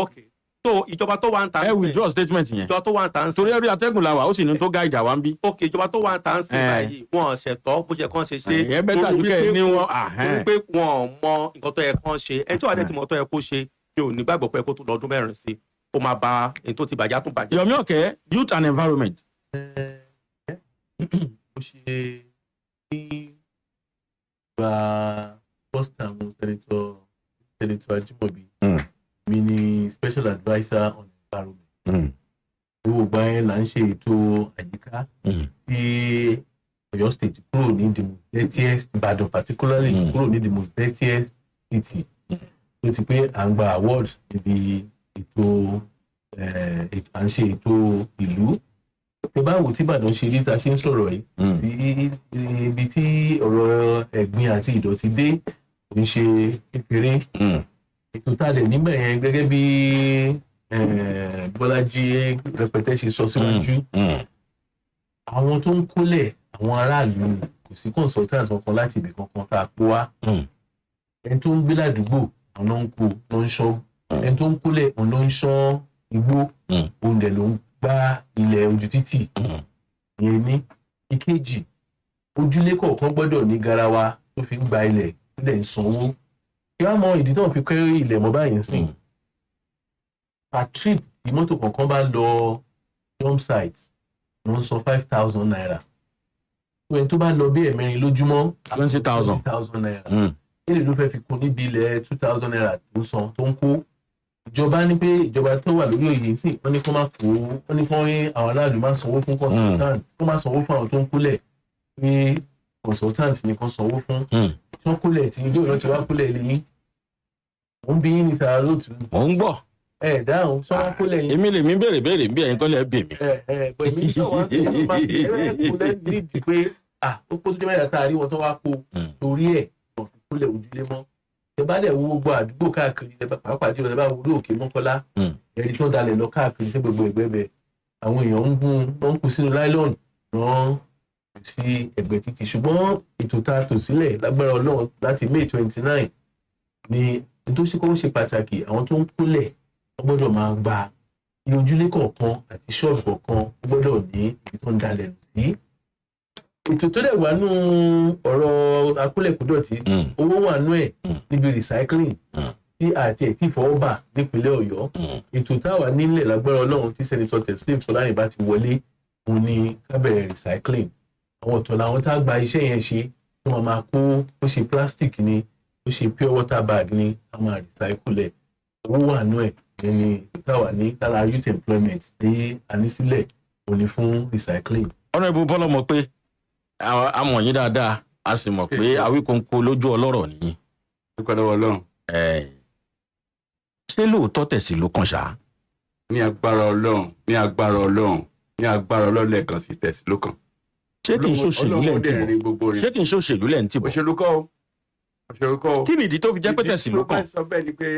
okay so ìjọba tó wà ń ta. ẹ withdraw statement yẹn. ìjọba tó wà ń ta ń sìn. torí ẹrí atẹ́gùn la wà ó sì ní tó ga ìjà wa ń bí. okay ìjọba tó wà ń ta ń sìn báyìí wọn ṣẹ̀tọ́ bó ṣe kàn ṣe ṣe. ẹ bẹ́ẹ̀ tàbí kẹ́ ẹ ní wọn. torí pé wọn mọ nǹkan tó yẹ kàn ṣe ẹni tí wàá dẹ̀ ti mọ̀ tó yẹ kó ṣe mi ò ní gbàgbọ́ pé kó tó lọ́dún mẹ́rin sí ó máa ba èyí tó ti bàjẹ́ tó bàjẹ́. Yomi Oke, youth and environment. ó ṣe ní gba first time senator Ajimobi mi ni special adviser on environment. gbogbo ìgbà yẹn là ń ṣe ètò àyíká tí Ọ̀yọ́ state kúrò ní the most dirtiest Ìbàdàn particularly kúrò ní the most dirtiest city tó ti pé à ń gba awards níbi ètò à ń ṣe ètò ìlú. pé báwo tí Ìbàdàn ṣe rí ta ṣe ń sọ̀rọ̀ yìí sí ibi tí ọ̀rọ̀ ẹ̀gbin àti ìdọ̀tí dé kò ń ṣe kékeré. ètò tá a lè níbẹ̀ yẹn gẹ́gẹ́ bí Bọ́lájí rẹpẹtẹ ṣe sọ síwájú àwọn tó ń kólẹ̀ àwọn aráàlú kò sí consultant kankan láti ibì kankan tá a kó wá ẹni tó ń gbé ládùúgbò àwọn ló ń kó ló ń ṣọ́ ẹni tó ń kólẹ̀ òun ló ń ṣọ́ igbó òun dẹ̀ ló ń gbá ilẹ̀ ojú títì ìyẹn ní. ìkejì ojúlé kọ̀ọ̀kan gbọ́dọ̀ ní garawa tó fi ń gba ilẹ̀ tó dẹ̀ ń sanwó. kí wọ́n mọ ìdí náà fi kéré ilẹ̀ mọ́ báyìí sìn. per trip tí mọ́tò kọ̀ọ̀kan bá lọ dump site ló ń san 5,000 naira. tó ẹni tó bá lọ bí ẹ̀mẹrin lójúmọ́ 20,000 naira. èlé ló fẹ́ fi kún níbi ilẹ̀ 2,000 naira tó ń san tó ń kó. ìjọba ní pé ìjọba tó wà lórí òye sí wọ́n ní kó má kó wọ́n ní kó àwọn aráàlú má sanwó fún consultant kó má sanwó fún àwọn tó ń kólẹ̀ pé consultant ní kó sanwó fún tí wọ́n kólẹ̀ tí ìjọba ti wá kólẹ̀ lé yín. mo ń bí yín ní sàrà lóòtú. mo ń gbọ́. dáhùn sọ wọn kólẹ̀ yín. èmi lè mi béèrè bí ẹ̀yin kọ́lẹ̀ bì mí. pẹ̀lú ìjọba tó máa fi kólẹ̀ nídìí pé ó kó tó jẹ́ mẹ́ta tá a rí wọn tó wá kó torí ẹ̀ wọ́n fi kólẹ̀ ojúlé mọ́. ẹ bá dẹ̀ wo gbogbo àdúgbò káàkiri pàápàá jùlọ ẹ bá wo Òkè Mọ́kọ́lá ẹ̀rí tó ń dalẹ̀ lọ káàkiri sí gbogbo ẹ̀gbẹ́ bẹ̀ àwọn èèyàn ń gún wọn kú sínú láìlọ́ọ̀nù wọn kù sí ẹ̀gbẹ́ títì ṣùgbọ́n ètò tá a tò sílẹ̀ lágbára Ọlọ́run láti May 29 ni tó ṣe kó ṣe pàtàkì àwọn tó ń kólẹ̀ wọ́n gbọ́dọ̀ máa gba ilé ojúlé kọ̀ọ̀kan àti ṣọ́ọ̀bù kọ̀ọ̀kan gbọ́dọ̀ ní ibi tó ń dalẹ̀ sí. ètò tó dẹ̀ wà nù ọ̀rọ̀ akólẹ̀kúdọ̀tí owó wà nù ẹ̀ níbi recycling tí àti ẹ̀ tí fọwọ́ bà nípínlẹ̀ Ọ̀yọ́ ètò táwa nílẹ̀ lágbára Ọlọ́run tí Senator Teslim Fọlárin bá ti wọlé òun ni ká bẹ̀rẹ̀ recycling àwọn ọ̀tọ̀ làwọn tá a gba iṣẹ́ yẹn ṣe tó máa kó ó ṣe plastic ni ó ṣe pure water bag ni a máa recycle ẹ̀ owó wà nù ẹ̀ ní ètò táwa ní lára youth employment ní ànísílẹ̀ òní fún recycling. ọ̀nà ìbò bọ́lá mọ̀ pé a mọ̀ yín dáadáa a sì mọ̀ pé Awíkonko lójú ọlọ́rọ̀ nìyí. dúpẹ́ lọ́wọ́ Ọlọ́run. ṣé lóòótọ́ Tẹ̀sí ló kàn ṣá. ní agbára Ọlọ́run ní agbára Ọlọ́run ní agbára Ọlọ́run lẹ́ẹ̀kan sí Tẹ̀sí ló kàn. ṣé kì í ṣòṣèlú lẹ́ ń tìbọ̀ ṣé kì í ṣòṣèlú lẹ́ ń tìbọ̀. òṣèlú kọ́ o. kí ni ìdí tó fi jẹ́ pé Tẹ̀sí ló kàn.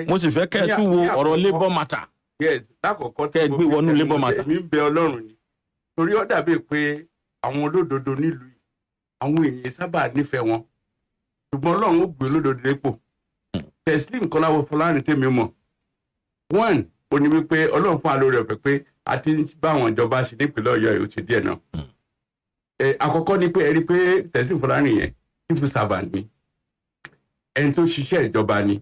mo sì fẹ́ kẹ́ ẹ tún wo ọ̀rọ̀ labour matter. yes lákòókò kẹ́ ẹ gbé wọnú labour matter. èmi ń bẹ Ọlọ́run ni torí ó dàbí pé àwọn olódodo nílùú yìí àwọn èèyàn sábà nífẹ̀ẹ́ wọn ṣùgbọ́n Ọlọ́run ó gbé olódodo dépò. Teslim Kọ́láwọ́ Fọlárin tèmi mọ̀ one ó ní wípé Ọlọ́run fún alóore ọ̀fẹ́ pé a ti ń bá àwọn ìjọba ṣe nípìnlẹ̀ Ọ̀yọ́ yìí ó ti díẹ̀ náà. àkọ́kọ́ ni pé ẹ rí i pé Teslim Fọlárin yẹn civil servant ni ẹni tó ṣiṣẹ́ ìjọba ni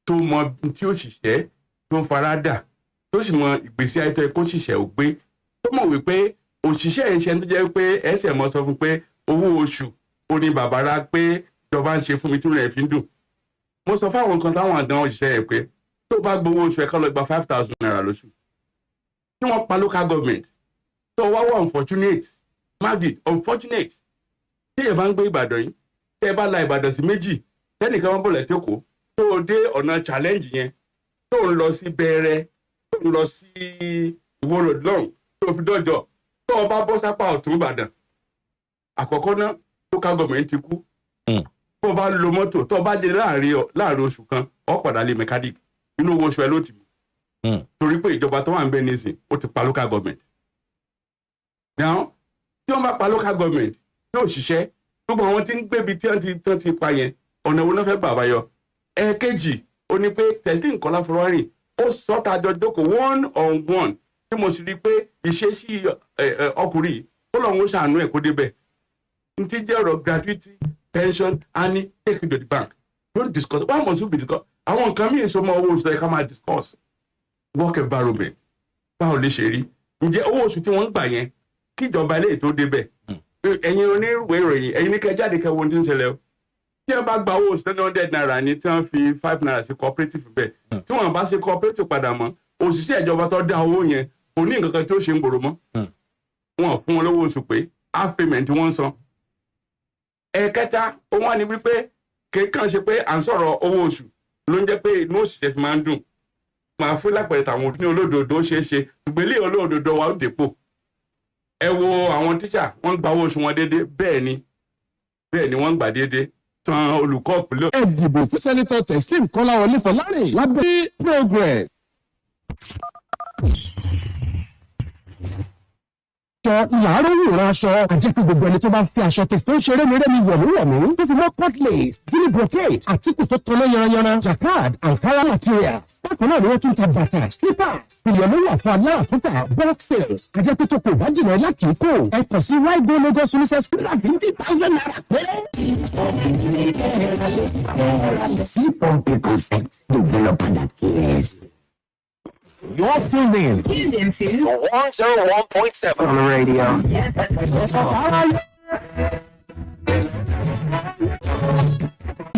tó mọ tí ó ṣiṣẹ́ tó ń faradà tó sì mọ ìgbésí ayé tó yẹ kó ṣiṣẹ́ ò gbé tó mọ̀ wípé òṣìṣẹ́ yẹn ṣe tó jẹ́ pé ẹsẹ̀ mọ́ sọ fún pé owó oṣù ó ní bàbára pé ìjọba ń ṣe fún mi tí rẹ̀ fi ń dùn. mo sọ fáwọn nǹkan táwọn àdán òṣìṣẹ́ yẹn pé tó bá gbowó oṣù ẹ̀ka lọ gba 5,000 naira lóṣù tí wọ́n pa local government tó wá wà unfortunate magid unfortunate tí èèyàn bá ń gbé Ìbàdàn yìí tẹ́ ẹ bá la Ìbàdàn sí méjì tẹ́nìkan wọn bọ̀lẹ̀ tí ó kó tó o dé ọ̀nà challenge yẹn tó ń lọ sí Bẹ̀rẹ̀ tó ń lọ sí Ìwó road long tó fi dọ́jọ́ tó o bá bọ́ sápá ọ̀tún Ìbàdàn àkọ́kọ́ náà local government ti kú tó o bá lo mọ́tò tó o bá jẹ láàrin oṣù kan ó padà lé mechanic inú owó oṣù ẹ ló ti mú torí pé ìjọba tó wà ń bẹ nísìn ó ti pa local government. now tí wọ́n bá pa local government yóò ṣiṣẹ́ gbogbo àwọn tí ń gbébi tí wọ́n ti pa yẹn ọ̀nà wo ló fẹ́ bàbá yọ. ẹ̀ẹ̀kejì ó ní pé Teslim Kọ́láwọ́ Fọlárin ó sọ́ta dọ́dọ́kọ̀ one on one tí mo sì rí i pé ìṣesí ọkùnrin yìí ó lọ́n ó ṣàánú ẹ̀ kó débẹ̀ n ti jẹ́ ọ̀rọ̀ gratuity pension and take it to the bank don't discuss why must you be discuss àwọn nǹkan míì sọ mọ́ owó oṣù ẹ̀ ká máa discuss work environment báwo lè ṣe rí ǹjẹ́ owó oṣù tí wọ́n ń gbà yẹn kíjọba ilé ètò débẹ̀ ẹ̀yin onírúurú ìròyìn ẹ̀yin ní kẹ́ jáde kẹ́ wo ohun tí ń ṣẹlẹ̀ o tí wọ́n bá gba owó oṣù 100 naira ní tí wọ́n fi 5 naira sí cooperative bẹ́ẹ̀ tí wọ́n bá ṣe cooperative padà mọ́ òṣìṣẹ́ ìjọba tó dá owó yẹn kò ní nǹkan kan tí ó ṣe ń gbòòrò mọ́ wọn fún wọn lówó oṣù pé half payment wọ́n ń san. ẹ̀ẹ̀kẹta wọn ni wípé kéèkàn ṣe pé à ń sọ̀rọ̀ owó oṣù ló ń jẹ́ pé inú òṣìṣẹ́ fi máa ń dùn máa fún lápẹ̀rẹ̀ tàwọn òbí ní olódodo ṣeé ṣe ṣùgbọ́n ilé olódodo wa ó dépò ẹ wo àwọn tíṣà wọ́n gba owó oṣù wọn déédéé bẹ́ẹ̀ ni wọ́n gbà déédéé tan olùkọ́ ìpínlẹ̀. ẹ dìbò fún sẹ́nitọ́ Teslim Kọ́láwọlé Fọlárìn lábẹ́ progress. aṣọ làárọ̀ wòran aṣọ àjẹ́ pé gbogbo ẹni tó bá ń fi aṣọ tẹ̀sí tó ń ṣeré mi rẹ́mi wọ̀mí tó fi mọ́ cut lace guinea brocade àtìkù tó tọ́nà yanranyanran jacquard ankara materials. bákan náà ni wọ́n tún ta bàtà slippers ìyọ̀nù wà fún aláàtúntà boxers àjẹ́ pé tó kò bá jìnnà ilá kìí kò ẹ kàn sí rigo lagos unisex fúnra 50,000 naira péré. Ifm Tesi developer that cares. You're tuned in. Tuned into 101.7 on the radio. Yes,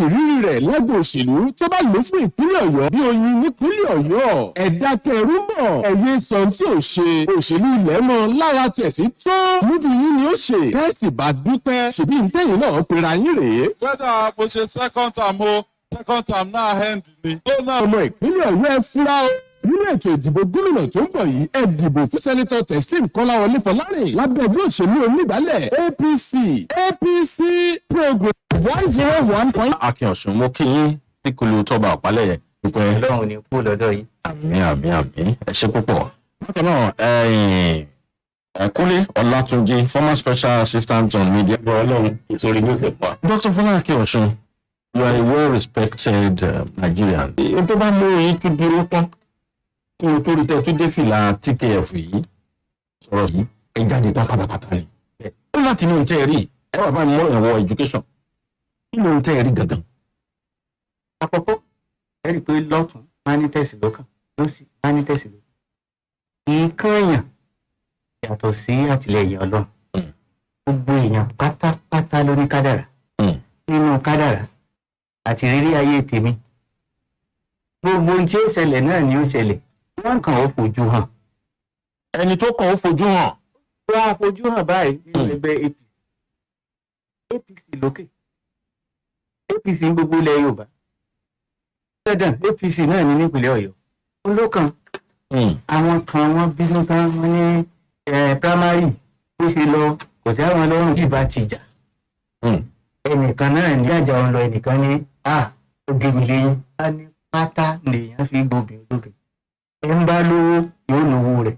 ìrírí rẹ̀ lẹ́gbẹ̀ẹ́ òṣèlú tó bá lò fún ìpínlẹ̀ ọ̀yọ́ bí oyin nípínlẹ̀ ọ̀yọ́ ẹ̀dá kẹrù mọ̀ ẹ̀yẹ sọ tí ò ṣe òṣèlú ilẹ̀ mọ́ lára tẹ̀sí tó níbi yín ni ó ṣe kẹ́sì bá dúpẹ́ ṣèbí ntẹ́yìn náà pera yín rèé. whether mo ṣe second term náà end ni. ọmọ ìpínlẹ̀ ọ̀yọ́ ẹ fura o nínú ètò ìdìbò gómìnà tó ń bọ̀ yìí ẹ dìbò fún sẹ́nitọ́ Teslim Kọ́láwọlé Fọlárìn lábẹ́ ẹgbẹ́ òṣèlú onígbàálẹ̀ APC program. 101. akin ọ̀sùn mo kí yín níkùlù tọ́ba ọ̀pálẹ̀ yẹn pípẹ́. Ọlọ́run ní kú lọ́dọ̀ yìí. àmín ẹ ṣe púpọ̀. bákan náà Kúnlé Ọlátúnjí former special assistant on media. Ọlọ́run ìsorí ló ṣe pa. Dr. Fọlá akin ọ̀sùn you are a well respected Nigerian. ohun tó bá mú yín tó dúró tán kí o tó rí tẹ́ tó dé fìlà TKF yìí sọ̀rọ̀ yìí ẹ jáde tán pátápátá ni. ó láti ní ohun tẹ́ ẹ rí ẹ wà bá mi mọ́ ẹ̀wọ̀ education kí ni ohun tẹ́ ẹ rí gangan. Àkọ́kọ́ ẹ rí i pé lọ́tún máa ní tẹ̀sí lọ́kàn lọ́sì máa ní tẹ̀sí lọ́kàn. Ìkànnì yàtọ̀ sí àtìlẹyìn Ọlọ́run. Gbogbo èèyàn pátápátá ló ní kádàrà. Nínú kádàrà àti rírí ayé tèmi. Gbogbo ohun tí ó ṣẹlẹ̀ náà ni ó ṣẹlẹ̀. Wọ́n kàn ó fojú hàn. ẹni tó kàn ó fojú hàn. Wọ́n á fojú hàn báyìí nínú ẹgbẹ́ APC lókè. APC ń gbogbo ilẹ̀ Yorùbá. Dandan APC náà ní nípìnlẹ̀ Ọ̀yọ́. Olókan àwọn kan wọ́n bínú tán wọ́n ní primary bó ṣe lọ kò tẹ́ àwọn lọ́rùn dìbà ti jà. Ẹnìkan náà ní àjà òun lọ ẹnìkan ní ó gé mi lẹ́yìn. A ní pátá lèèyàn fi gbòbìn olóbìn. Ẹ ń bá lówó yóò lówó rẹ̀.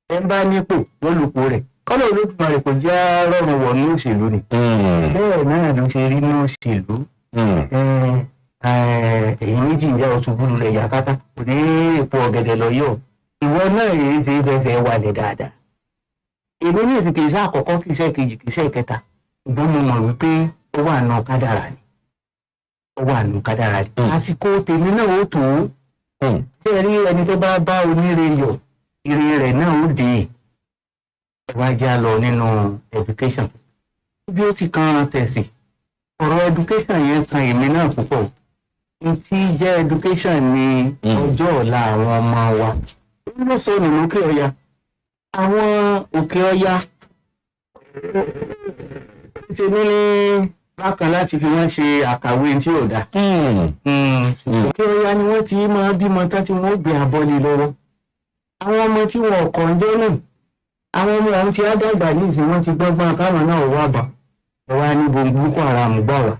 Ẹ ń bá nípò yóò lòpò rẹ̀. Kọ́lọ̀ Olódùmarè kò jẹ́ rọrùn wọ̀ ní òṣèlú ni. Bẹ́ẹ̀ náà ló ṣe rí ní òṣèlú. Èyí méjì ń jẹ́ ọ̀ṣùgbùrù rẹ̀ yàkátá kò ní èpo ọ̀gẹ̀dẹ̀ lọ yọ̀. Ìwọ náà èyí ti fẹ́fẹ́ wálẹ̀ dáadáa. Èmi ní ìsìn kìí sá àkọ́kọ́ kìí sẹ́ kejì kìí sẹ́ kẹta. Ìgbọ́n mo mọ̀ wípé ó wà nù kádàrà ni. Ó wà nù kádàrà ni. Àsìkò tèmi náà ó tó. Tí ẹ rí ẹni tó bá bá oníire yọ̀, ire rẹ̀ náà ó dé. Ẹ wá já lọ nínú education. Bí ó ti kan tẹ̀sí, ọ̀rọ̀ education yẹn kan èmi náà púpọ̀. Tí jẹ́ education ni ọjọ́ ọ̀la àwọn ọmọ wa. Ó ló sọnù lókè ọya. Àwọn òkè ọya ṣe ní bákan láti fi wọ́n ṣe àkàwé tí ò dá. Òkè ọya ni wọ́n ti máa bímọ tán tí wọ́n gbé abọ́lé lọ́wọ́. Àwọn ọmọ tí wọn kọ̀ ń jẹ́ náà. Àwọn ọmọ àwọn tí á dàgbà ní ìsìn wọn ti gbọ́gbọ́n káwọn náà wà bá. Ẹ wá ní Boko Haram gbà wá.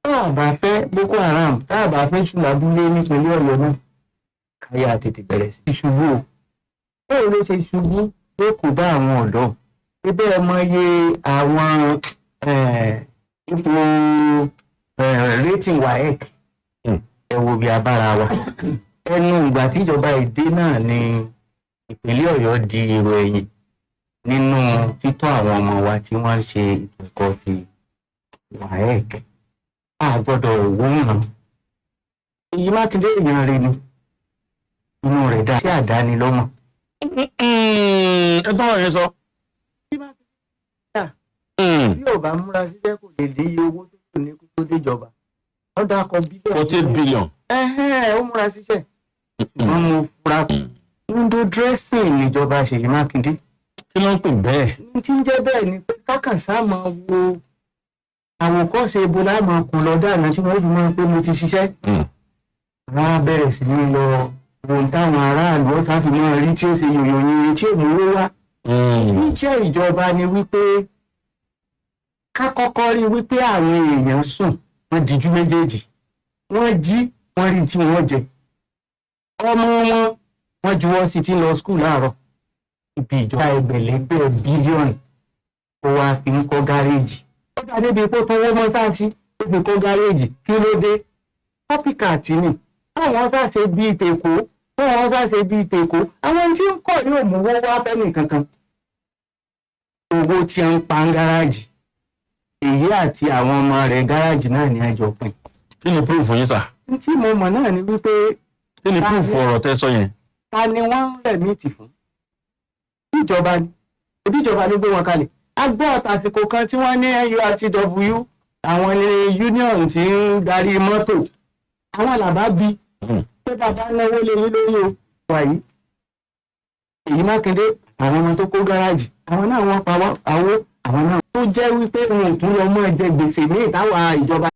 Tá a bá fẹ́ Boko Haram, tá a bá fẹ́ ṣùlábúlé nípínlẹ̀ Ọ̀yọ́ náà. Káyà tètè bẹ̀rẹ̀ sí ṣubú o. Bẹ́ẹ̀ ló ṣe ṣubú ló kò bá àwọn ọ̀dọ́. Ibẹ̀ ẹ mọ iye àwọn ipò rating WAEC. Ẹ wo bí abára wa. ẹnu ìgbà tíjọba èdè náà ni ìpínlẹ̀ Ọ̀yọ́ di èrò ẹ̀yìn nínú títọ́ àwọn ọmọ wa tí wọ́n ń ṣe ètò ẹ̀kọ́ ti WAEC. A gbọ́dọ̀ wòran. Èyí Mákindé èèyàn rẹ̀ ni inú rẹ̀ dá sí àdáni lọ́mọ. ẹ tọ́ ọ̀rẹ́ sọ. Bí ò bá múra sílẹ̀ kò lè dé iye owó tó kù ní kó tó déjọba. Wọ́n dákọ̀ bílíọ̀nù. 48 billion. Ó múra síṣẹ́. Ṣùgbọ́n mo fura window dressing níjọba Ṣèyí Mákindé. Kí ló ń pè bẹ́ẹ̀? Ní tí ń jẹ́ bẹ́ẹ̀ ni pé kákànsá máa wo àwòkọ́ṣe ibo láàmú kun lọ dáná tí wọ́n fi máa pé mo ti ṣiṣẹ́. Wọ́n á bẹ̀rẹ̀ sí ní lọ ohun táwọn aráàlú ọ̀sán fi máa rí tí ó ṣe yòyò yìnyín tí ò mú owó wá. Níjẹ́ ìjọba ni wípé ká kọ́kọ́ rí wípé àwọn èèyàn sùn wọ́n dijú méjèèjì, wọ́n jí wọ́n rí tí wọ́n jẹ, ọmọ wọ́n juwọ́ sí ti lọ skul láàárọ̀. Ibi ìjọba ẹgbẹ̀lẹ́gbẹ̀ bílíọ̀nù ó wá fi ń kọ́ gáréèjì. Ó dá débi pé tó wọ́n mọ́ sáàtì ó fi kọ́ gáréèjì. Kí ló dé? Kọ́pìkàtì ni àwọn sáṣe bíi tèkó àwọn tí ń kọ̀ yóò mú owó wá fẹ́ nìkankan. Owó tí ń pa ń gáràjì, èyí àti àwọn ọmọ rẹ̀ gáràjì náà ní àjọ pín. Kí ni proof yín sà? Tí mo mọ̀ náà ni wípé Kí ni proof ọ̀rọ̀ tẹ́ sọ yẹn? ta ni wọ́n ń rẹ̀míìtì fún? Ìjọba ni, ebi ìjọba ló gbé wọn kalẹ̀. A gbọ́ àsìkò kan tí wọ́n ní NURTW, àwọn union tí ń darí mọ́tò, àwọn làbá bí pé bàbá náwó lé yín lórí o wà yìí. Èyí Mákindé àwọn ọmọ tó kó gáràjì àwọn náà wọ́n pa àwọ àwọn náà tó jẹ́ wípé wọn ò tún lọ mọ́ jẹ gbèsè ní ìtawà ìjọba.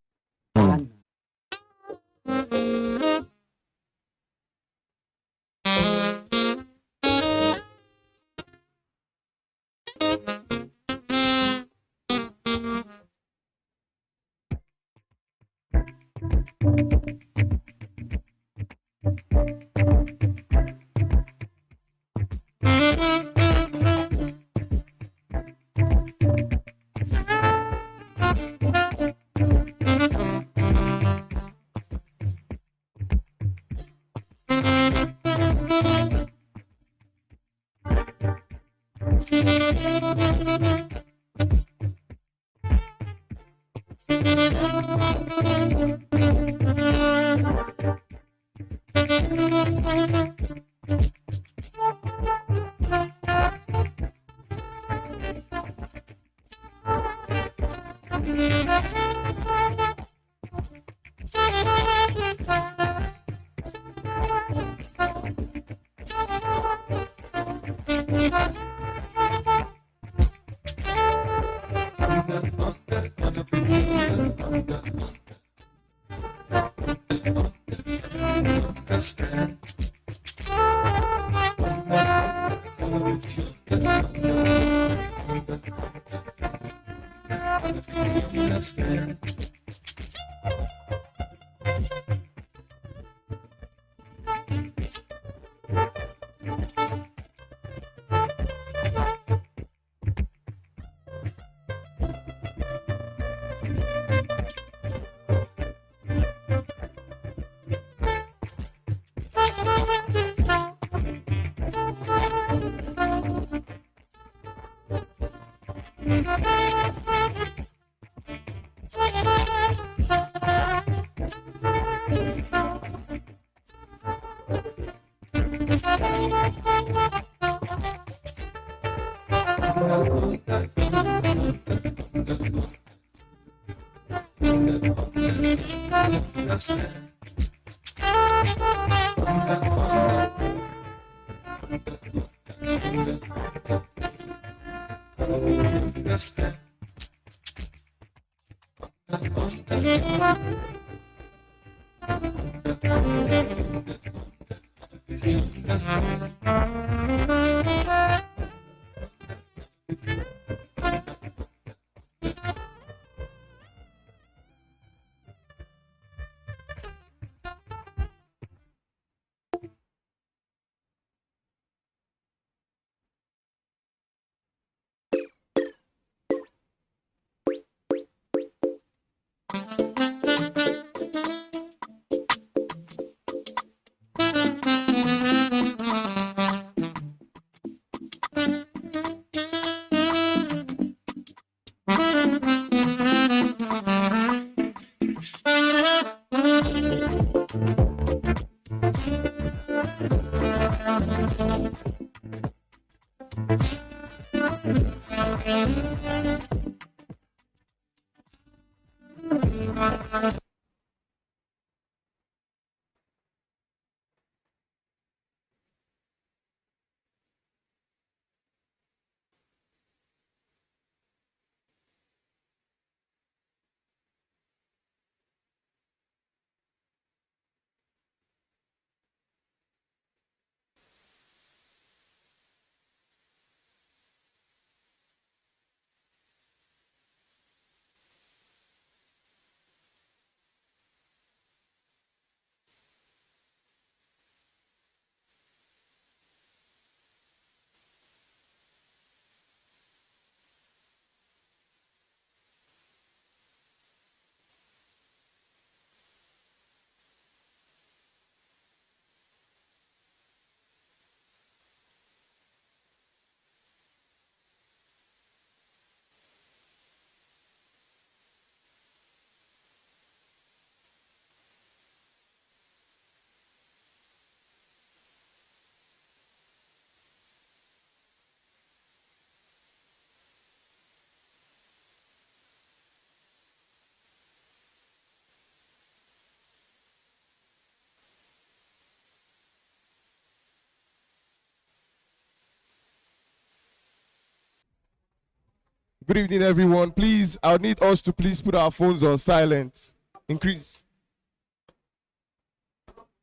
Good evening, everyone. Please, I need us to please put our phones on silent. Increase.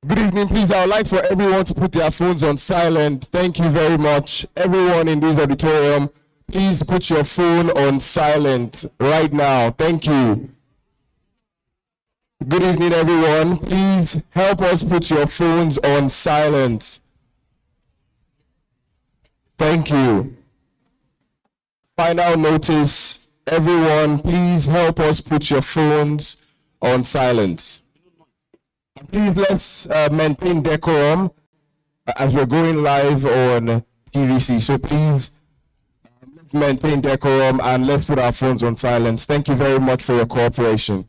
Good evening. Please, I would like for everyone to put their phones on silent. Thank you very much. Everyone in this auditorium, please put your phone on silent right now. Thank you. Good evening, everyone. Please help us put your phones on silent. Thank you. Final notice, everyone, please help us put your phones on silent. Please, let's maintain decorum as we're going live on TVC. So please, let's maintain decorum and let's put our phones on silence. Thank you very much for your cooperation.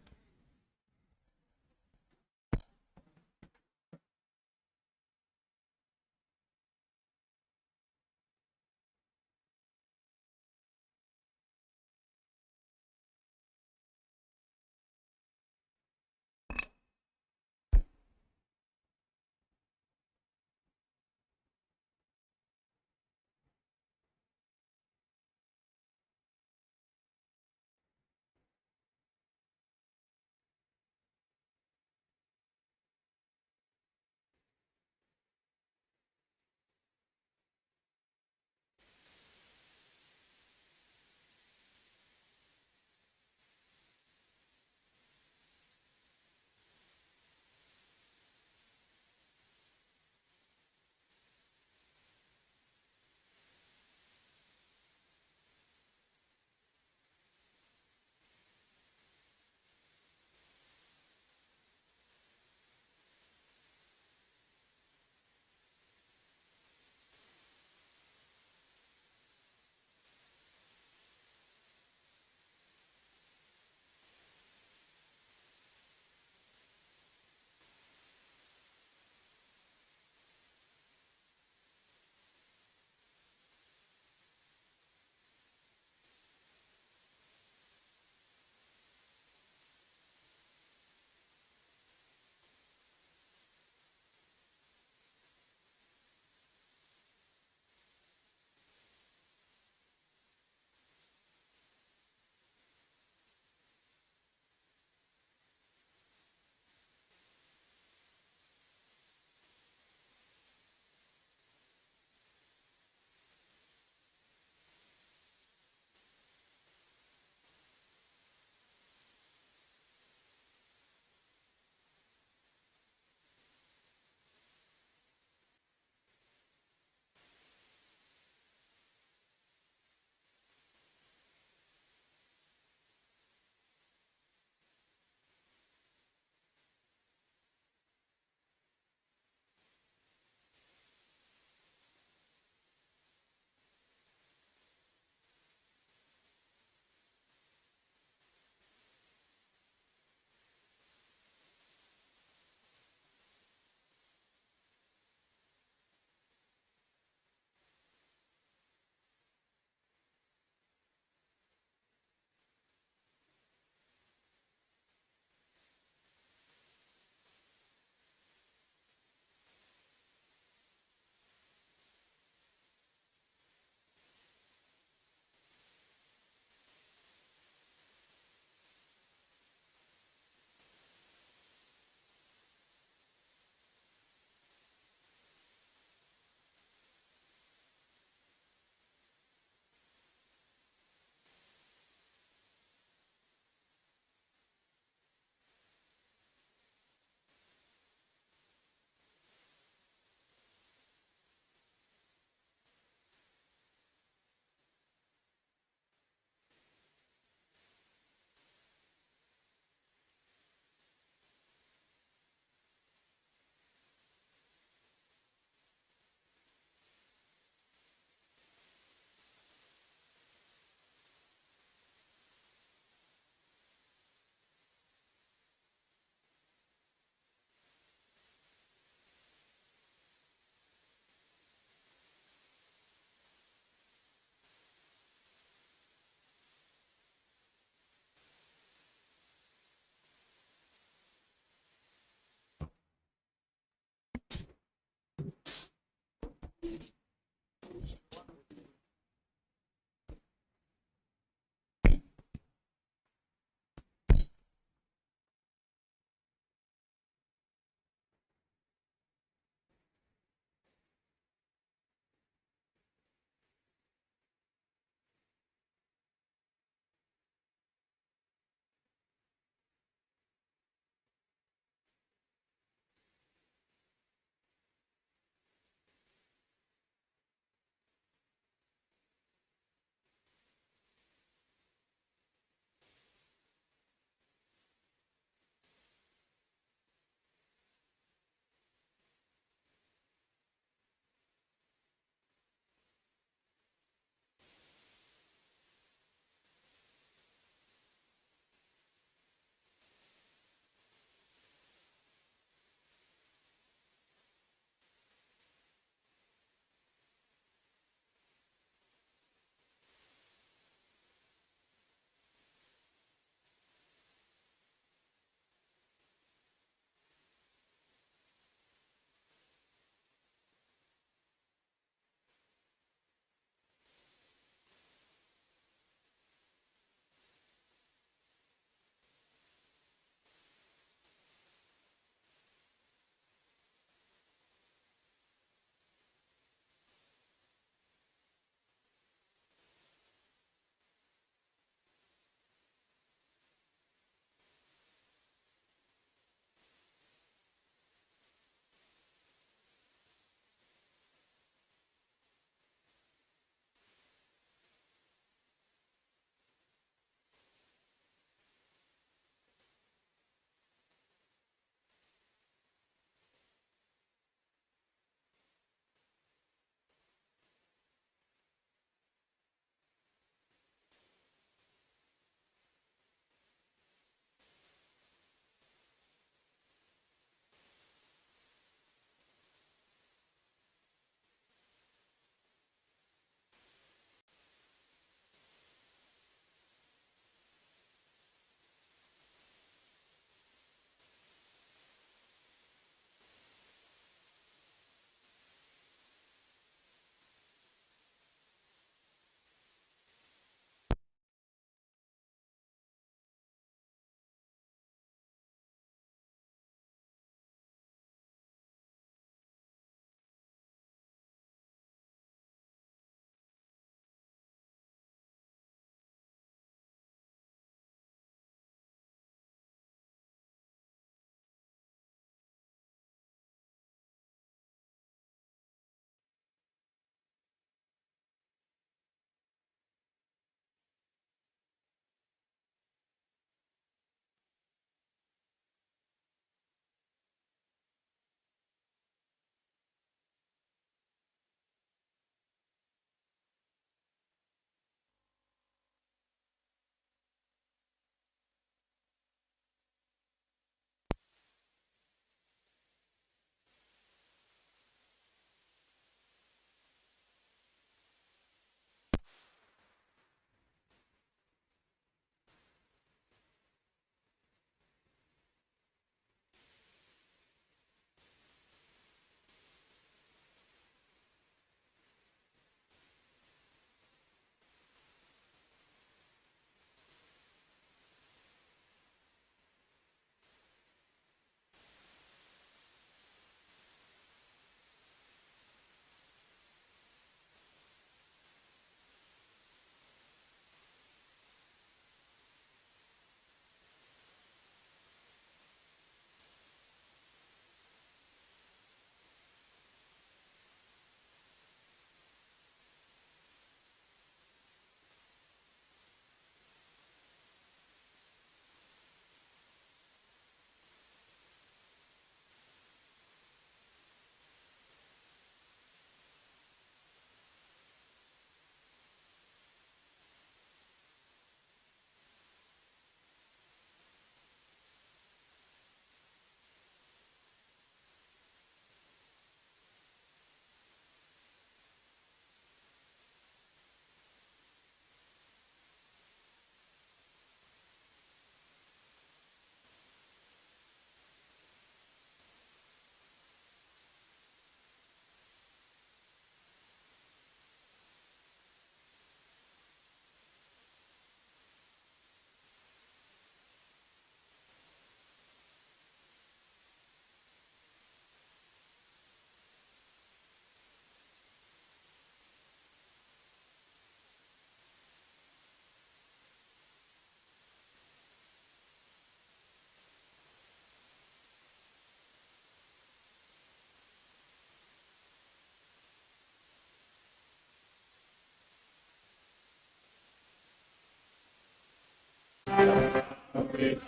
Let's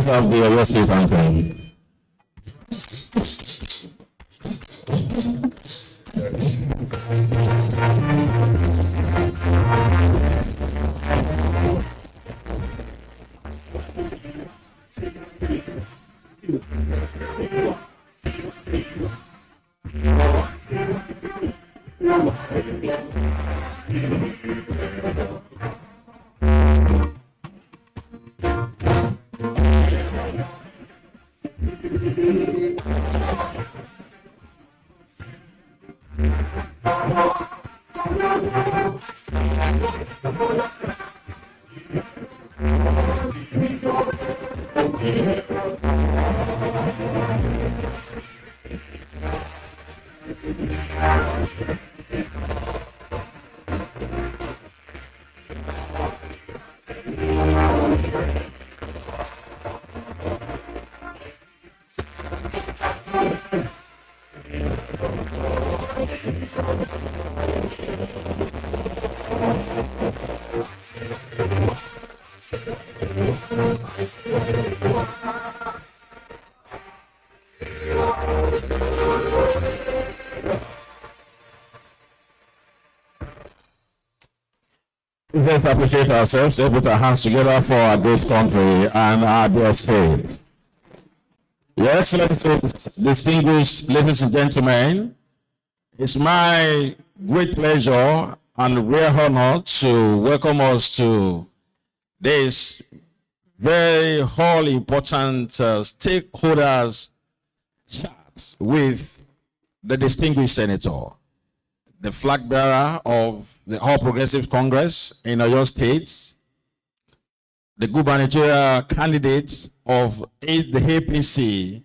have the Oyo State anthem. Let's appreciate ourselves, let's put our hands together for our great country and our dear state. Your Excellencies, distinguished ladies and gentlemen, it's my great pleasure and rare honor to welcome us to this very all important stakeholders chat with the distinguished senator, the flag bearer of the All Progressive Congress in Oyo State, the gubernatorial candidate of the APC.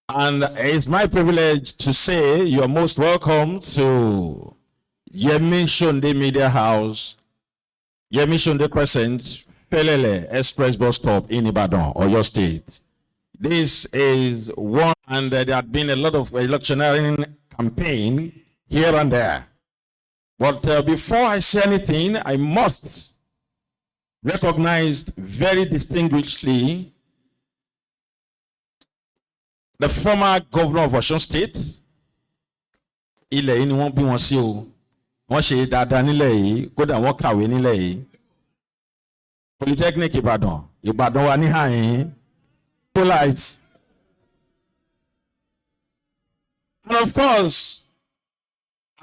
And it's my privilege to say you're most welcome to Yemi Shonde Media House, Yemi Shonde Crescent, Felele Express Bus Stop in Ibadan, Oyo State. This is one, and there had been a lot of electioneering campaign here and there. But before I say anything, I must recognize very distinguishedly the former governor of Osun State. Ilẹ̀ yìí ni wọ́n bí wọn sí o. Wọ́n ṣe dáadáa nílẹ̀ yìí, kódà wọ́n kàwé nílẹ̀ yìí. Polytechnic Ìbàdàn, Ìbàdàn wa ní àyín. Polite. And of course,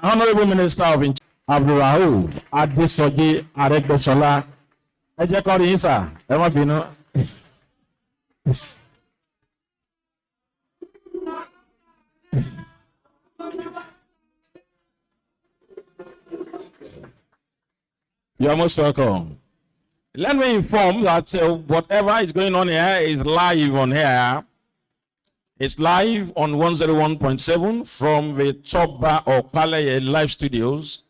Honorable Minister of Abdulrahman Adesoji Aregbesola. Ẹ jẹ́ kọ́ rí yín sà, ẹ má bínú. You are most welcome. Let me inform that whatever is going on here is live on here. It's live on 101.7 from the top bar of Palaya live studios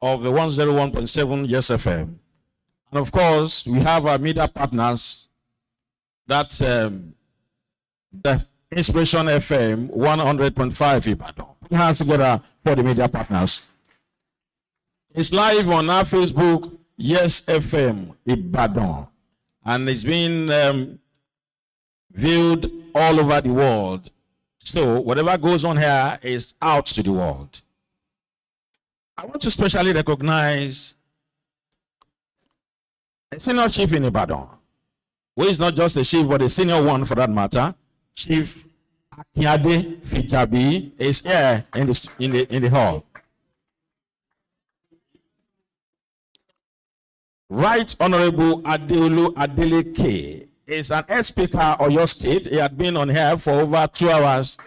of the 101.7 Yes FM. And of course, we have our media partners. That's the Inspiration FM 100.5 Ibadan. Put hands together for the media partners. It's live on our Facebook, Yes FM Ibadan. And it's been viewed all over the world. So whatever goes on here is out to the world. I want to specially recognize a senior chief in Ibadan, who is not just a chief, but a senior one for that matter. Chief Akiade Fijabi is here in the hall. Right Honorable Adeolu Adeleke is an ex-speaker of your state. He had been on here for over 2 hours.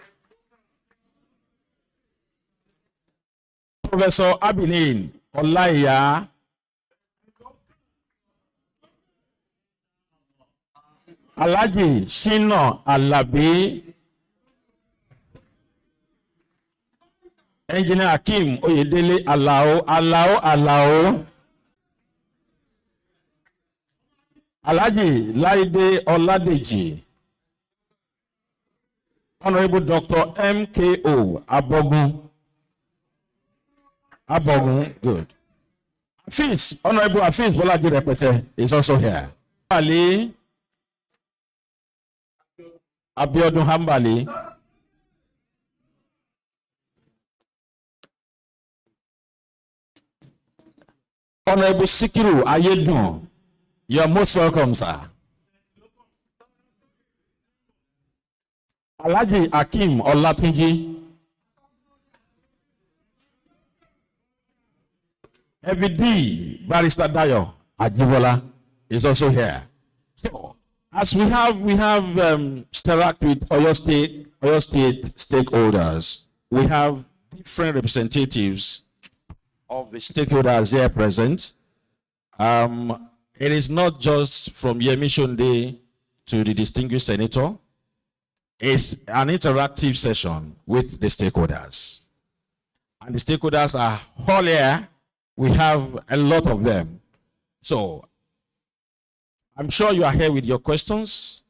Professor Abilin Olaiya, Alhaji Shina Alabi, Engineer Hakim Oyedele Alao, Alhaji Laide Oladeji. Honorable Dr. MKO Abogun. Abogun, good. Hafiz, Honorable Hafiz Bolaji Repete is also here. Ali Abiodun Hambali. Honorable Sikiru Ayedun, you're most welcome, sir. Alhaji Akim Olatunji. FVD Barrister Dayo Ajibola is also here. So, as we have interact with Oyo State stakeholders. We have different representatives of the stakeholders here present. It is not just from Yemi Shonde to the distinguished senator. It's an interactive session with the stakeholders. And the stakeholders are all here. We have a lot of them. So I'm sure you are here with your questions.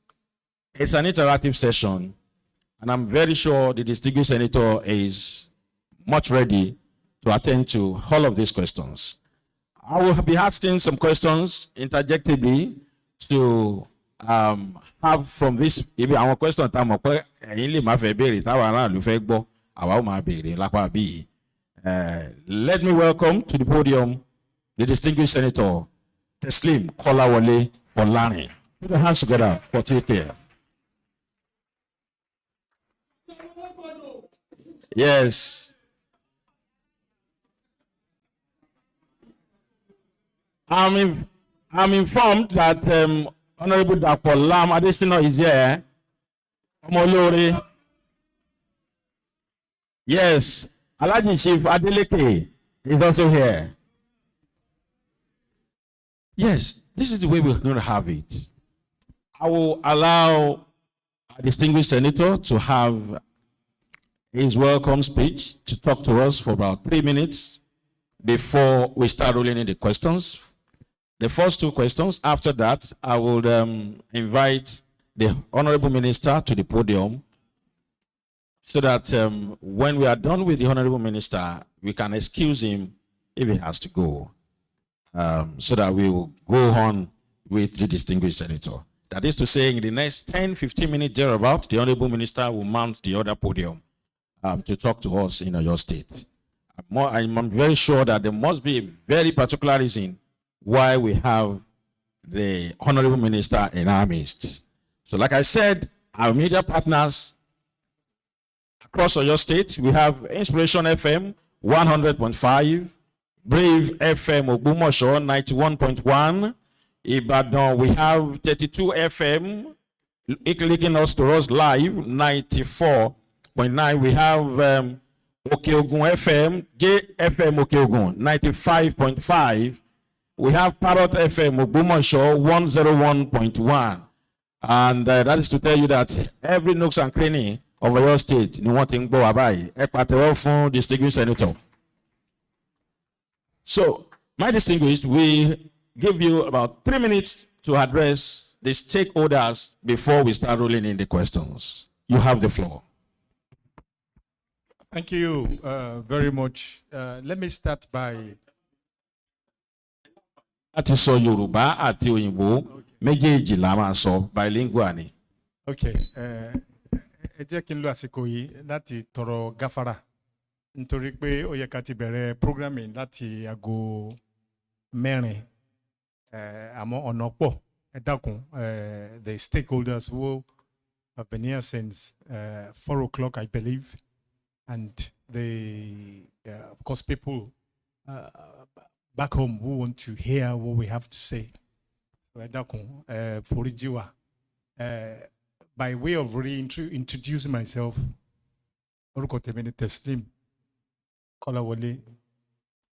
It's an interactive session. And I'm very sure the distinguished senator is much ready to attend to all of these questions. I will be asking some questions interjectively to have from this. Maybe our question time let me welcome to the podium the distinguished senator Teslim Kolawole Folani. Put your hands together for take care. Yes. I'm informed that Honorable Dr. Lam Adesina is here. Omolore. Yes. Alhaji Chief Adeleke is also here. Yes, this is the way we're going to have it. I will allow a distinguished senator to have his welcome speech to talk to us for about 3 minutes before we start rolling in the questions. The first 2 questions. After that, I will invite the Honorable Minister to the podium so that when we are done with the Honorable Minister, we can excuse him if he has to go, so that we will go on with the distinguished senator. That is to say, in the next 10-15 minutes thereabout, the Honorable Minister will mount the other podium to talk to us in your state. I'm very sure that there must be a very particular reason why we have the Honorable Minister in our midst. So like I said, our media partners across Oyo State, we have Inspiration FM 100.5, Brave FM Ogbomoso 91.1, Ibadan, we have 32 FM, linking us to us live 94.9. We have Okeogun FM, JFM Okeogun 95.5. We have Parrot FM Ogbomoso 101.1. And that is to tell you that every nooks and cranny of your state, you want to go away. Distinguished senator. So, my distinguished, we give you about 3 minutes to address the stakeholders before we start rolling in the questions. You have the floor. Thank you very much. Let me start by. Àti sọ Yorùbá àti Òyìnbó méjèèjì la máa sọ bilingual ni. Okay. Ẹ jẹ́ kí n lo àsìkò yìí láti tọrọ gáfárà nítorí pé ó yẹ ká ti bẹ̀rẹ̀ programming láti aago 4. Àmọ́ ọ̀nà pọ̀ ẹ dákun the stakeholders who have been here since 4 o'clock, I believe, and the of course people back home who want to hear what we have to say. So ẹ dákun foríjì wá. By way of reintroducing myself, orúkọ tèmi ni Teslim Kolawole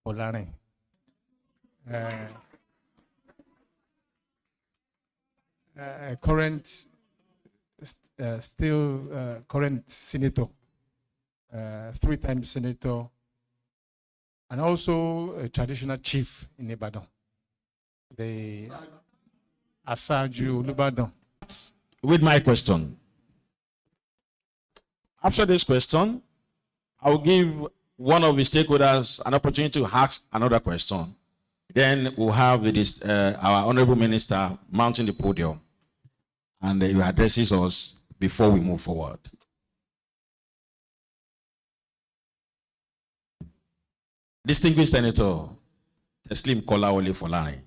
Folani. Current senator, 3-time senator, and also a traditional chief in Ibadan. Aṣáájú Olúbàdàn. With my question. After this question, I will give one of the stakeholders an opportunity to ask another question. Then we'll have our Honorable Minister mounting the podium and he addresses us before we move forward. Distinguished Senator Teslim Kolawole Folani,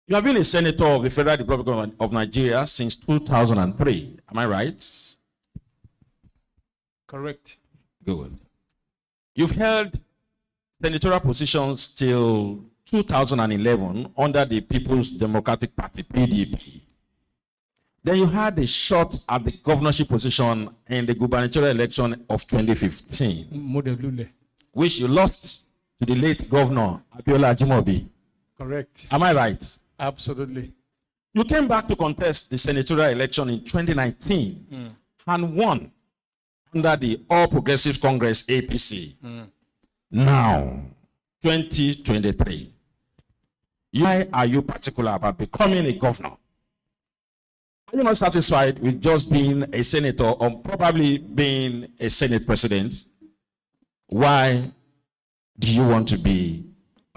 you have been a senator of the Federal Republic of Nigeria since 2003. Am I right? Correct. Good. You've held senatorial positions till 2011 under the People's Democratic Party, PDP. Then you had a shot at the governorship position in the gubernatorial election of 2015, Modelule. which you lost to the late governor, Abiola Ajimobi. Correct. Am I right? Absolutely. You came back to contest the senatorial election in 2019 and won under the All Progressives Congress, APC. Now, 2023. Why are you particular about becoming a governor? Are you not satisfied with just being a senator or probably being a Senate president? Why do you want to be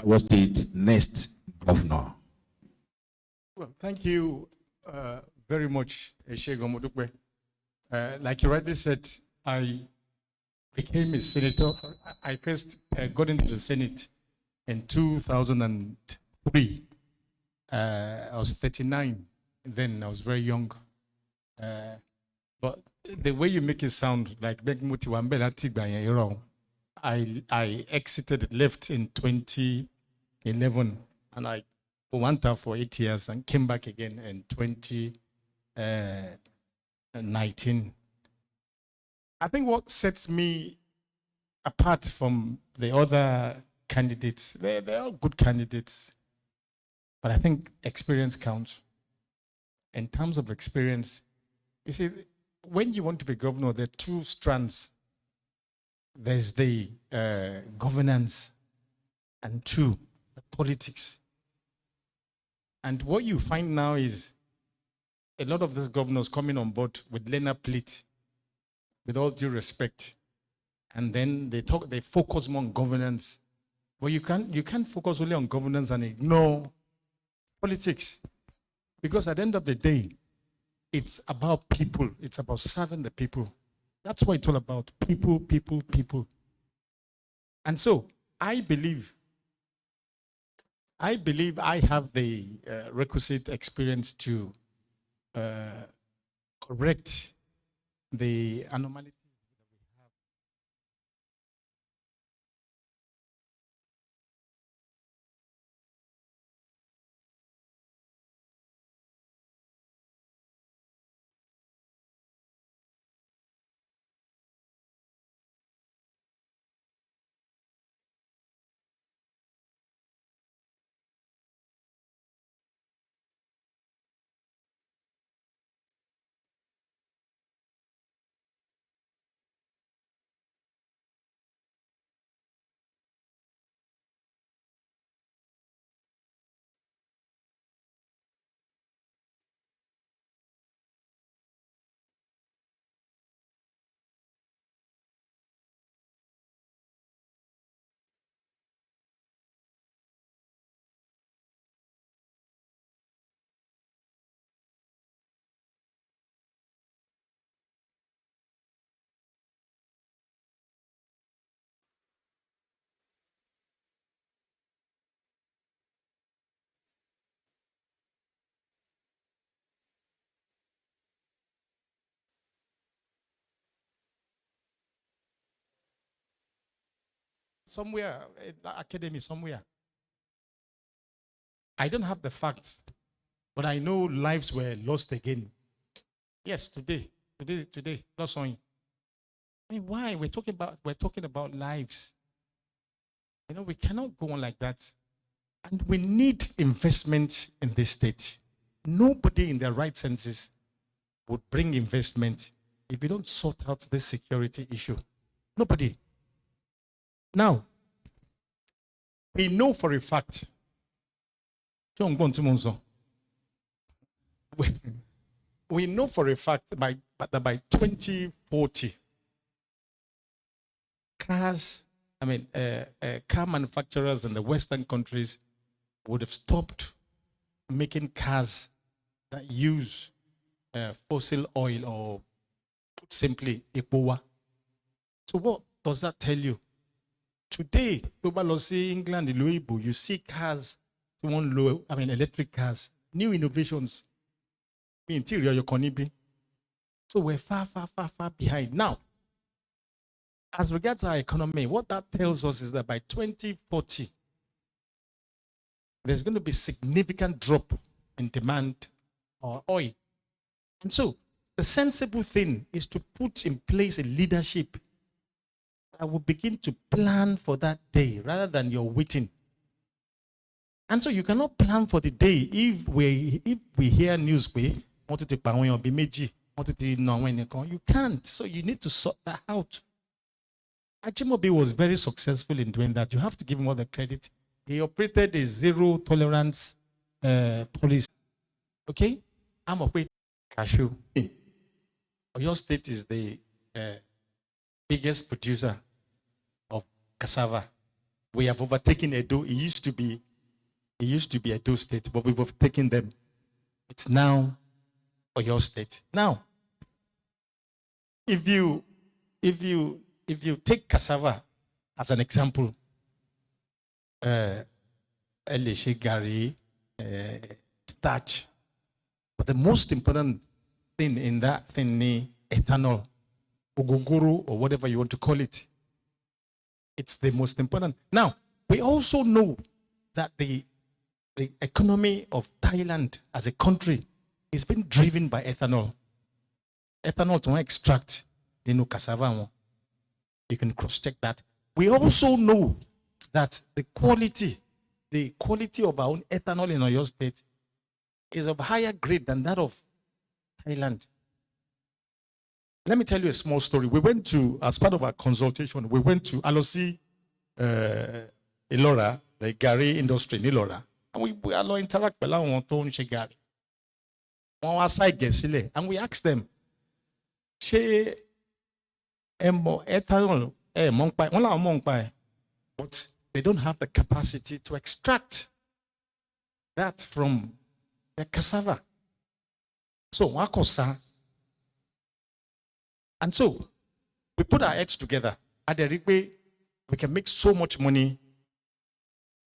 our state next governor? Well, thank you very much, Eshego Modupe. Like you rightly said, I became a senator. I first got into the Senate in 2003. I was 39 then. I was very young. But the way you make it sound like I exited, left in 2011, and I went out for 8 years and came back again in 2019. I think what sets me apart from the other candidates, they're all good candidates, but I think experience counts. In terms of experience, you see, when you want to be governor, there are two strands. There's the governance, and two, the politics. And what you find now is a lot of these governors coming on board with learner plate, with all due respect, and then they focus more on governance. But you can't focus only on governance and ignore politics, because at the end of the day, it's about people. It's about serving the people. That's what it's all about. People, people, people. And so I believe I have the requisite experience to correct the anomalies that we have. Somewhere, academy somewhere. I don't have the facts, but I know lives were lost again. Yes, today, lost on. I mean, why? We're talking about lives. You know, we cannot go on like that. And we need investment in this state. Nobody in their right senses would bring investment if we don't sort out this security issue. Nobody. Now, we know for a fact, we know for a fact that by 2040, car manufacturers in the Western countries would have stopped making cars that use fossil oil, or put simply, epowa. So what does that tell you? Today, England, you see cars, electric cars, new innovations. Interior, your conibi. So we're far behind. Now, as regards our economy, what that tells us is that by 2040, there's going to be significant drop in demand for oil. And so the sensible thing is to put in place a leadership that will begin to plan for that day rather than you're waiting. And so you cannot plan for the day if we hear news, you can't. So you need to sort that out. Ajimobi was very successful in doing that. You have to give him all the credit. He operated a zero tolerance policy. Okay? I'm operating cashew. Your state is the biggest producer of cassava. We have overtaken Edo. It used to be Edo State, but we've overtaken them. It's now your state. Now, if you take cassava as an example, gari, starch, but the most important thing in that thing is ethanol, ogogoro, or whatever you want to call it. It's the most important. Now, we also know that the economy of Thailand as a country is being driven by ethanol. Ethanol to extract, cassava. You can cross-check that. We also know that the quality of our own ethanol in Oyo State is of higher grade than that of Thailand. Let me tell you a small story. We went to, as part of our consultation, we went to Alosi, Ilora, the Gari industry in Ilora. And we interact with them. And we asked them, ethanol, but they don't have the capacity to extract that from the cassava. So, and so we put our heads together. At the Rigbe, we can make so much money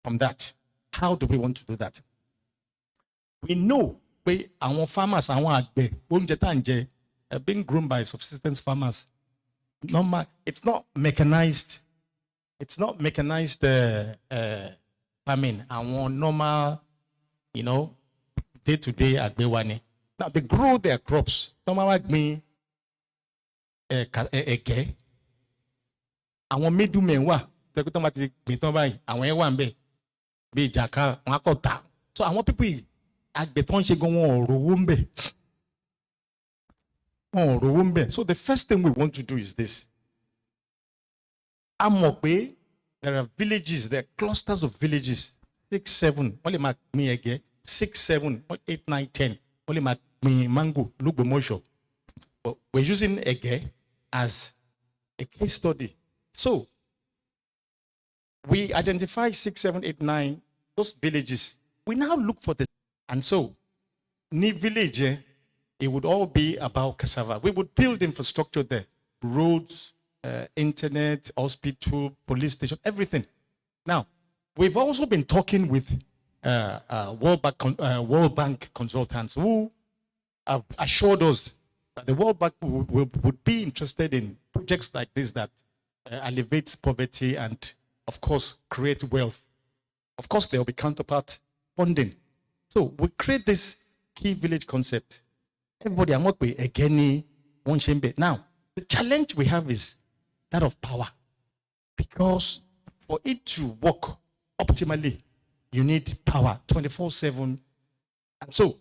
from that. How do we want to do that? We know our farmers, our agbe, have been grown by subsistence farmers. It's not mechanized. It's not mechanized farming. Our normal, day-to-day agbe. Now they grow their crops. Normal ege. Àwọn middlemen wà tẹ́ kó tó máa ti gbìn tán báyìí àwọn ẹ̀ wà ń bẹ̀ bí ìjàkà wọn á kọ̀ tà. So àwọn people yìí àgbẹ̀ tó ń ṣe gan wọn ò rówó ń bẹ̀. Wọn ò rówó ń bẹ̀. So the first thing we want to do is this. A mọ̀ pé there are villages, there are clusters of villages, 6, 7, wọ́n lè máa gbìn ẹ̀gẹ́, 6, 7, 8, 9, 10, wọ́n lè máa gbìn mango lógbòmọ̀ṣọ́. But we're using ẹ̀gẹ́ as a case study. So, we identify 6, 7, 8, 9, those villages. We now look for this. And so, Ni village, it would all be about cassava. We would build infrastructure there. Roads, internet, hospital, police station, everything. Now, we've also been talking with World Bank consultants who have assured us that the World Bank would be interested in projects like this that alleviates poverty and, of course, create wealth. Of course, there will be counterpart funding. So we create this key village concept. Everybody, I'm working again. Now, the challenge we have is that of power. Because for it to work optimally, you need power 24/7. And so,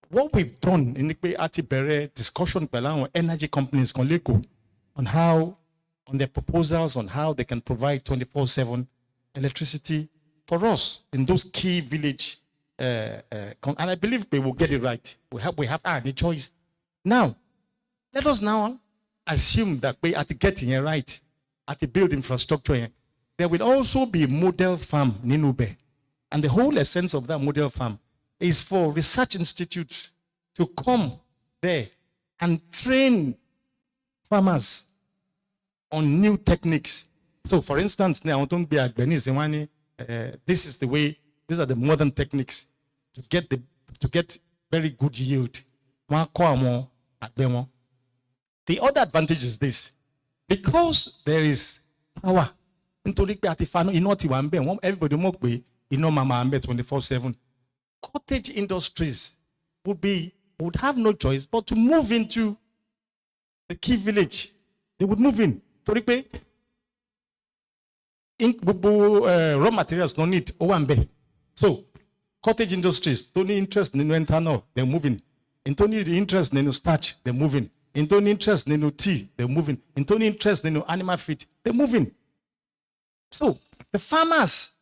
what we've done in the discussion with energy companies on their proposals on how they can provide 24/7 electricity for us in those key village and I believe we will get it right. We have any choice. Now, let us now assume that we are getting it right, at the build infrastructure. There will also be model farm Ninube. And the whole essence of that model farm is for research institutes to come there and train farmers on new techniques. So for instance, now this is the way, these are the modern techniques to get very good yield. The other advantage is this: because there is power, everybody mama 24/7. Cottage industries would have no choice but to move into the key village. They would move in. Raw materials don't need Owambe. So cottage industries don't need interest in ethanol, they're moving. In don't need interest in starch, they're moving. In don't need interest in tea, they're moving. In don't need interest in animal feed, they're moving. So the farmers,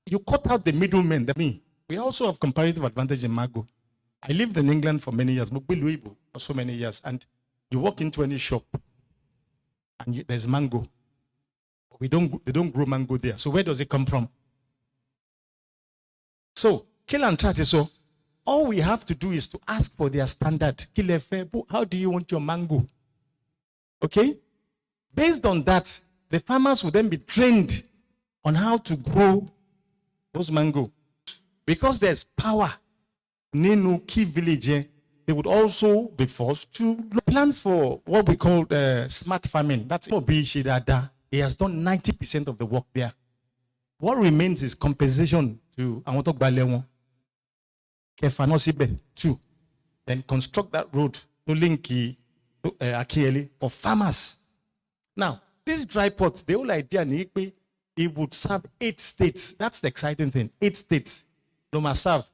you cut out the middlemen. We also have comparative advantage in mango. I lived in England for many years, for so many years, and you walk into any shop and there's mango. They don't grow mango there. So where does it come from? So kill and try. So all we have to do is to ask for their standard. How do you want your mango? Okay? Based on that, the farmers will then be trained on how to grow those mango. Because there's power in key village, they would also be forced to plans for what we call smart farming. That's Shidada. He has done 90% of the work there. What remains is compensation to Amotok Balewon. Kefanosibe, 2. Then construct that road to Linki, Akieli, for farmers. Now, this dry pot, the whole idea, it would serve 8 states. That's the exciting thing. 8 states. No must serve.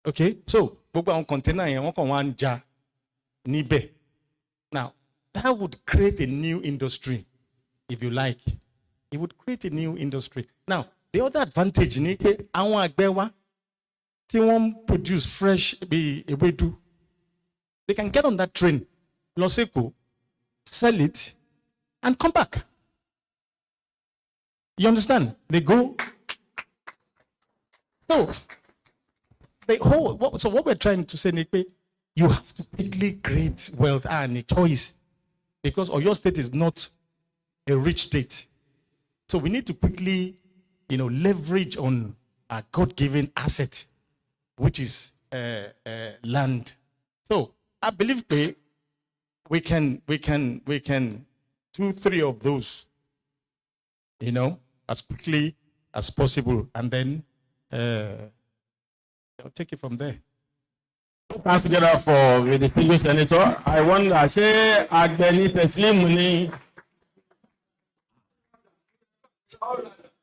Okay? So, on container and one jar. Nibe. Now, that would create a new industry, if you like. It would create a new industry. Now, the other advantage in it, our agbewa, they won't produce fresh be a way do. They can get on that train, Loseko, sell it, and come back. You understand? They go. So, so what we're trying to say, Nick, you have to quickly create wealth and a choice, because your state is not a rich state. So we need to quickly, leverage on a God-given asset, which is land. So I believe we can 2-3 of those, as quickly as possible, and then I'll take it from there. Thanks together for the distinguished senator. I wonder, say Agbeni Teslim ni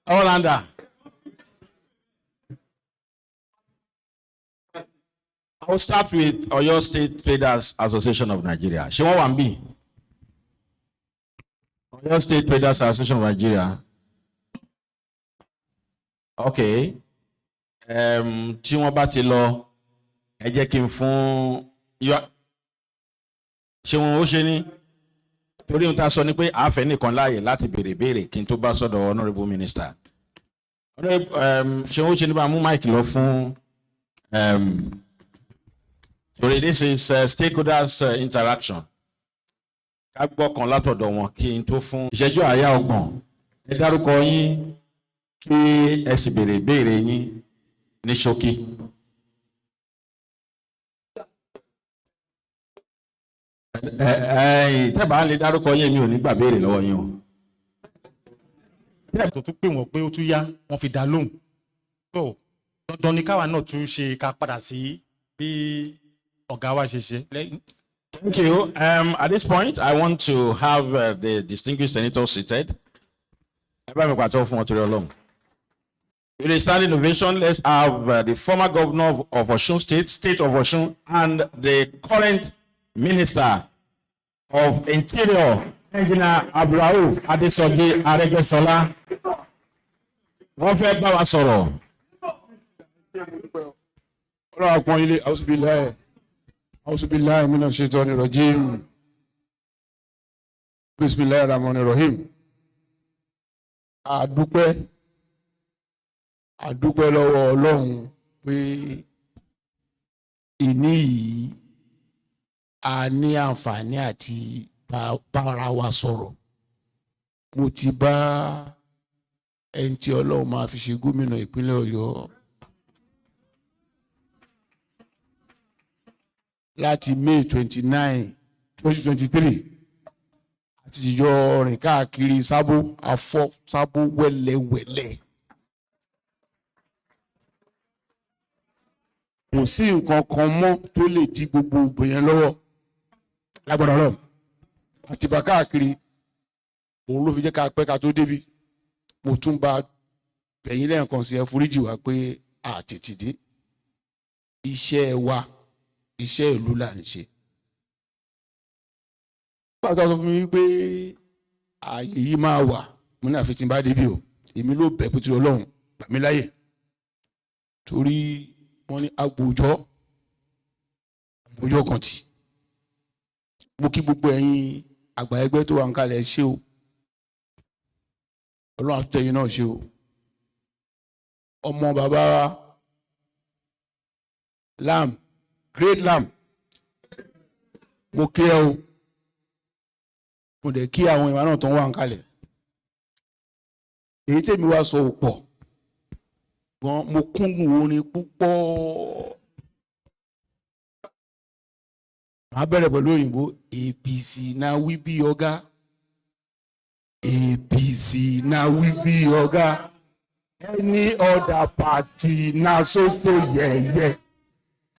Orlando. I'll start with Oyo State Traders Association of Nigeria. Shiwa Wambi. Oyo State Traders Association of Nigeria. Okay. Tí wọ́n bá ti lọ, ẹ jẹ́ kí n fún ṣé wọn ó ṣe ní torí ohun tá a sọ ni pé àáfẹ́ nìkan láàyè láti béèrè kí n tó bá sọ́dọ̀ honourable minister. Ṣé wọn ó ṣe ní bá mú máìkì lọ fún torí this is stakeholders interaction. Ká gbọ́ kan látọ̀dọ̀ wọn kí n tó fún ìṣẹ́jú àáyá ọgbọ̀n. Ẹ dárúkọ yín kí ẹ sì béèrè yín ní ṣókí. Tẹ́bà lè dárúkọ yín mi ò ní gbà béèrè lọ́wọ́ yín o. Tó tún pè wọ́n pé ó tún yá, wọ́n fi dá lóhùn. So, dandan ni káwa náà tún ṣe ká padà sí bí ọ̀gá wa ṣe ṣe. Thank you. At this point, I want to have the distinguished senator seated. Ẹ bá mi pàtó fún wọn torí Ọlọ́run. It is standing ovation. Let's have the former governor of Osun State, State of Osun, and the current Minister of Interior, Engineer Abdulrauf Adesoji Aregbesola. Wọ́n fẹ́ bá wa sọ̀rọ̀. ọlọ́run àpọ́n ilé auzubillahi minash shaitani rajim bismillahir rahmanir rahim. àdúpẹ́ lọ́wọ́ ọlọ́run pé ìní yìí a ní àǹfààní àti bára wa sọ̀rọ̀. Mo ti bá ẹni tí ọlọ́run máa fi ṣe gómìnà ìpínlẹ̀ Ọ̀yọ́ láti May 29, 2023 àti ìjọ rìn káàkiri sábó afọ́ sábó wẹ́lẹ́wẹ́lẹ́. Kò sí nǹkan kan mọ́ tó lè di gbogbo obìnrin lọ́wọ́ lágbára Ọlọ́run àti bá káàkiri. Òun ló fi jẹ́ ká pẹ́ ká tó débi. Mo tún bá bẹ̀yìn lẹ́ẹ̀kan sí ẹ foríjì wá pé àtètè dé. Iṣẹ́ wa iṣẹ́ ìlú là ń ṣe. Pàtó sọ fún mi wípé ààyè yìí máa wà mo ní àfi tí n bá débi o èmi ló bẹ̀ pété Ọlọ́run gbà mí láyè torí wọ́n ní agbòjọ́ kan tì. Mo kí gbogbo ẹ̀yin àgbà ẹgbẹ́ tó wà ń kalẹ̀ ṣe o Ọlọ́run àtẹ̀yìn náà ṣe o. Ọmọ bàbá wa lam great lam mo kí ẹ o mo dẹ̀ kí àwọn ìwà náà tó ń wà ń kalẹ̀. Èyí tèmi wá sọ pọ̀ gan mo kúngùn orin púpọ̀. Màá bẹ̀rẹ̀ pẹ̀lú òyìnbó APC na wí bí ọ̀gá APC na wí bí ọ̀gá any other party na sóko yẹ̀yẹ́.